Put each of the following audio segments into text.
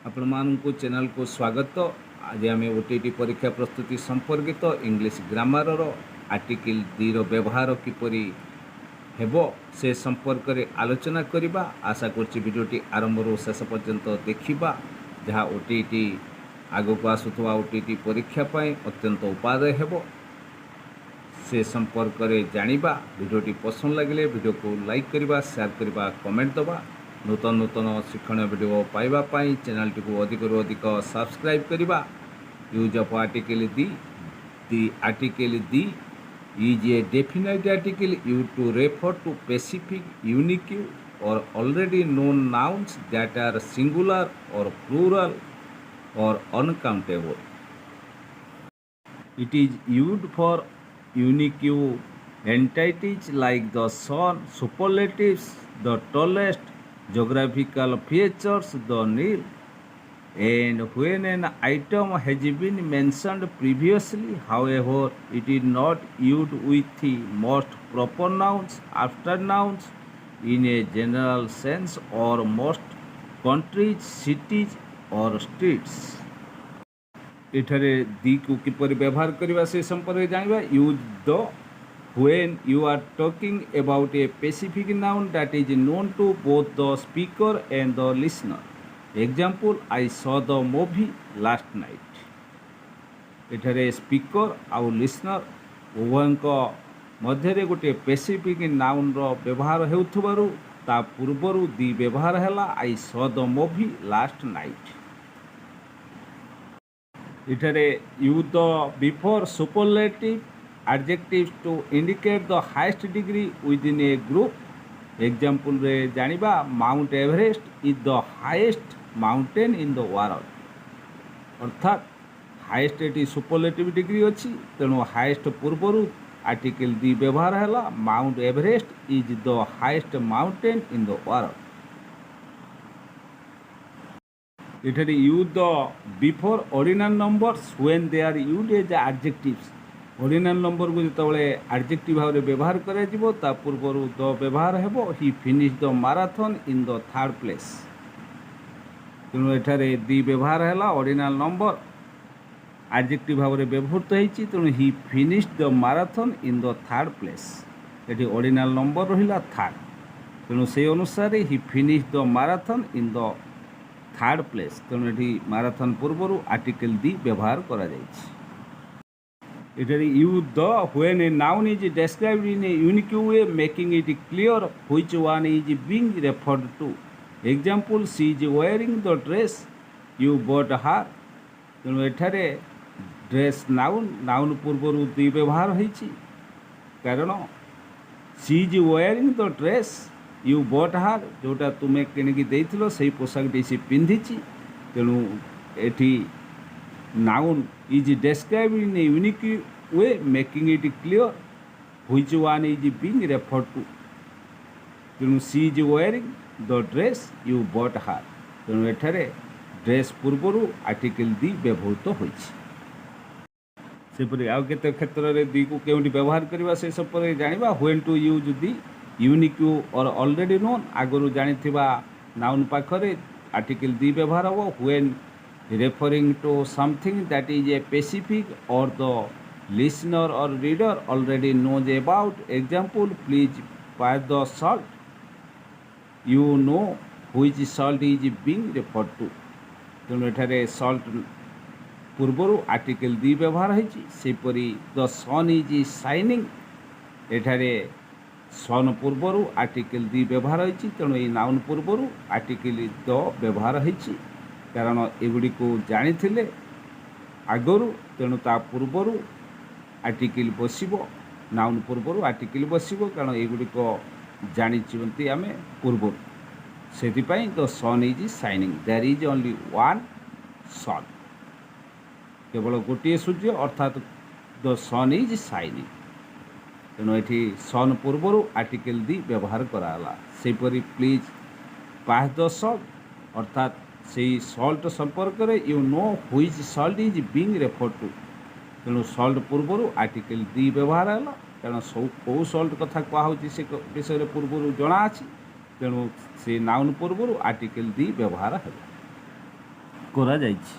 ଆପଣମାନଙ୍କୁ ଚ୍ୟାନେଲକୁ ସ୍ୱାଗତ। ଆଜି ଆମେ OTT ପରୀକ୍ଷା ପ୍ରସ୍ତୁତି ସମ୍ପର୍କିତ ଇଂଲିଶ ଗ୍ରାମାରର ଆର୍ଟିକିଲ 2ର ବ୍ୟବହାର କିପରି ହେବ ସେ ସମ୍ପର୍କରେ ଆଲୋଚନା କରିବା। ଆଶା କରୁଛି ଭିଡ଼ିଓଟି ଆରମ୍ଭରୁ ଶେଷ ପର୍ଯ୍ୟନ୍ତ ଦେଖିବା, ଯାହା OTT ଆଗକୁ ଆସୁଥିବା OTT ପରୀକ୍ଷା ପାଇଁ ଅତ୍ୟନ୍ତ ଉପାଦେୟ ହେବ ସେ ସମ୍ପର୍କରେ ଜାଣିବା। ଭିଡ଼ିଓଟି ପସନ୍ଦ ଲାଗିଲେ ଭିଡ଼ିଓକୁ ଲାଇକ୍ କରିବା, ସେୟାର କରିବା, କମେଣ୍ଟ ଦେବା। ନୂତନ ଶିକ୍ଷଣୀୟ ଭିଡ଼ିଓ ପାଇବା ପାଇଁ ଚ୍ୟାନେଲଟିକୁ ଅଧିକରୁ ଅଧିକ ସବସ୍କ୍ରାଇବ୍ କରିବା। Use of article the article the is a definite article used to refer to specific, unique or already known nouns that are singular or plural or uncountable. It is used for unique entities like the sun, superlatives, the tallest, geographical features, the Nile, and when an item has been mentioned previously. However, it is not used with the most proper nouns, after nouns in a general sense, or most countries, cities or streets. ଏଠାରେ ଦିକୁ କିପରି ବ୍ୟବହାର କରିବା ସେ ସମ୍ପର୍କରେ ଜାଣିବା। Use the when you are talking about a specific noun that is known to both the speaker and the listener. Example, I saw the movie last night. ଏଠାରେ speaker ଆଉ ଲିସନର ଉଭୟଙ୍କ ମଧ୍ୟରେ ଗୋଟିଏ ସ୍ପେସିଫିକ୍ ନାଉନ୍ର ବ୍ୟବହାର ହେଉଥିବାରୁ ତା ପୂର୍ବରୁ ଦି ବ୍ୟବହାର ହେଲା I saw the movie last night. ଏଠାରେ use the before superlative adjectives to indicate the highest degree within a group. Example रे जानिबा Mount Everest is the highest mountain in the world. अर्थात हाईएस्ट एटी सुपरलेटिव डिग्री अच्छी, तेणु highest पूर्वर article दी व्यवहार है Mount Everest is the highest mountain in the world. इधर use the before ordinal numbers when they are used as adjectives. Ordinal number को जितेबाला एडजेक्टिव भाव व्यवहार कर पूर्वर द व्यवहार हेबो he finish the marathon in the third place. तेणु एठारे दी व्यवहार है ऑर्डिनल नंबर एडजेक्टिव भाव व्यवहृत होती, तेणु he finish the marathon in the third place. ये ऑर्डिनल नंबर रहा थर्ड, तेणु से अनुसार he finish the marathon in the third place. तेणु ये मैराथन पूर्वर आर्टिकल दी व्यवहार करा जायछि. Use the when a noun is described in a unique way making it clear which one is being referred to. Example, she is wearing the dress you bought her. तेणु एठारे dress noun पूर्वर the व्यवहार होती, कारण she is wearing the dress you bought her, जोटा तुम्हें किणिकी देइथिलो सेही पोशाकटी सी पिंधिची. तेणु एठी noun is described in a unique way making it clear which one is being referred to. तेणु she is wearing the dress you bought her. तेणु एठारे dress पूर्वर article दी व्यवहृत होइछि. सेपरि आउ केते क्षेत्र में दी को केउंटी व्यवहार करबा से संपर्क जानिबा. When to use the unique or already known. आगरु जानिथिबा नाउन पाखरे आर्टिकल दी व्यवहार हो when referring to something that is a specific or the listener or reader already knows about. Example, please pass the salt. You know which salt is being referred to. तेणु एठारे Salt पूर्वर article दी व्यवहार होती. सेपरी the sun is shining. एठारे sun पूर्वर article दी व्यवहार होती, तेणु ये नाउन पूर्वर आर्टिकल द व्यवहार होती, कारण एगुड़ी को जानी आगरू. तेणु ता पूर्वर आर्टिकल बसब, नाउन पूर्वर आर्टिकल बसब, कारण एगुड़ी को जानी आम पूर्वर. से the sun is shining. There is only one sun. केवल गोटे सूर्य, अर्थात द सन इज शाइनिंग. तेणु ये सन पूर्वर आर्टिकल दी व्यवहार कराला. सेपरी प्लीज पास द सल्ट, अर्थात से सल्ट संपर्क में you know which salt is being referred to. तेणु सल्ट पूर्वर आर्टिकल दी व्यवहार है, कारण कौ सल्ट कथा कहुच्छी से विषय पूर्वर जना अच्छी. तेणु से नाउन पूर्वर आर्टिकल दी व्यवहार है. करा जाइछि।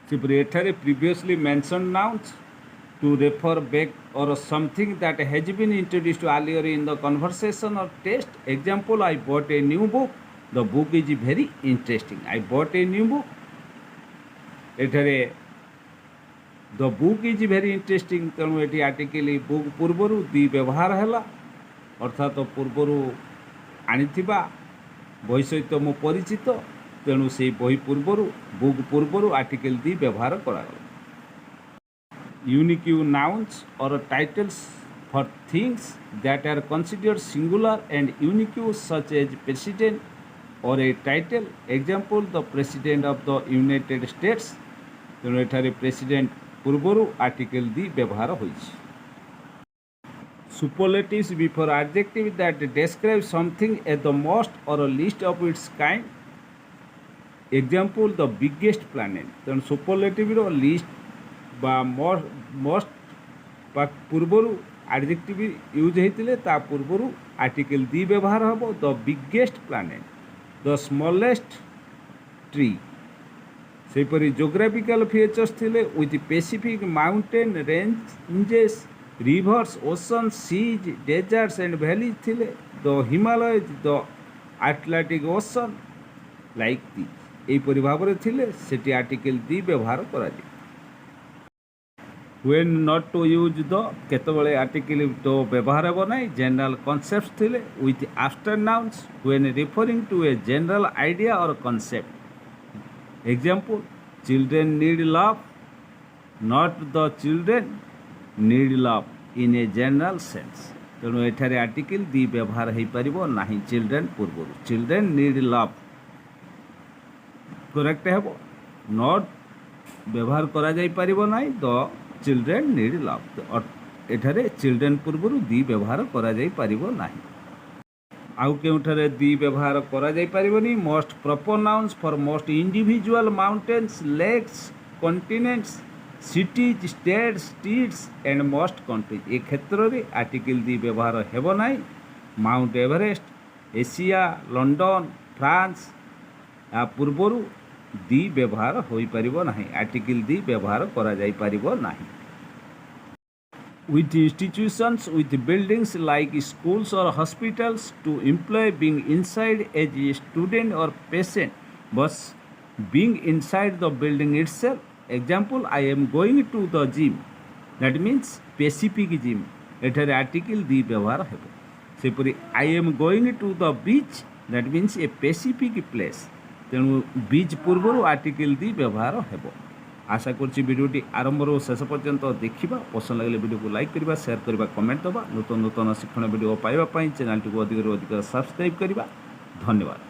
सेपरि एठारे previously mention nouns to refer back or something that has been introduced earlier in the conversation or text. Example, I bought a new book. The book is very interesting. I bought a new book. एठारे the book is very interesting तेणु ये article book पूर्वर the व्यवहार है अर्थात पूर्वर आनी बही सहित मु परिचित तेणु से बही पूर्वर बुक पूर्वर आर्टिकल दी व्यवहार करागला। Unique nouns or titles for things that are considered singular and unique such as president or a title. Example, the president of the United States. तेणु एठारे प्रेसिडेंट पूर्वर आर्टिकल दी व्यवहार होइछि। Superlatives before adjective that describe something as the most or least of its kind. Example, the biggest planet. तेणु superlative रो least बा most पूर्वर adjective use होते ता पूर्वर आर्टिकल दी व्यवहार हम the biggest planet, the smallest tree. सेपरी जोग्राफिकल फीचर्स थिले with Pacific mountain ranges, rivers, ocean, seas, deserts and valleys थिले, the Himalaya, the Atlantic ocean like this. एपरि भाव थिले सेटी आर्टिकल दी व्यवहार करा जाय। When not to use the केतबले आर्टिकल तो व्यवहार हो ना जनरल कॉन्सेप्ट्स थिले with abstract nouns when referring to a general idea or concept. Example, children need love, not the children need love in a general sense. तेणु एठारे article दी व्यवहार हो पारिबो नाही चिल्ड्रेन पूर्व। चिल्ड्रेन नीड लव करेक्ट हेबो, not व्यवहार करा जाई पारिबो नाही द चिल्ड्रेन नीड लव। एठारे चिल्ड्रेन पूर्वर दी व्यवहार करा जाई पारिबो नाही। आउ केउठारे दी व्यवहार करा जाई पारिबोनी most proper nouns for most individual mountains, lakes, continents, cities, states, states and most countries. ए क्षेत्र रे आर्टिकल दी व्यवहार हेबो नाही। Mount Everest, Asia, London, France आ पूर्वर दी व्यवहार होई पारिबो नाही, आर्टिकल दी व्यवहार करा जाई पारिबो नाही। With institutions, with buildings like schools or hospitals, to employ being inside as a student or patient, but being inside the building itself. Example, I am going to the gym. That means specific gym. एठारे article दी व्यवहार हेबो। सेपरि I am going to the beach. That means a specific place. तेणु बीच पूर्वर article दी व्यवहार हेबो। आशा करछि वीडियोटी आरंभ शेष पर्यंत देखा। पसंद लगे वीडियो को लाइक करबा, शेयर करबा, कमेंट दबा। नूतन नूतन शिक्षण वीडियो पाइबा पई चैनल को अधिक अधिक सब्सक्राइब करबा। धन्यवाद।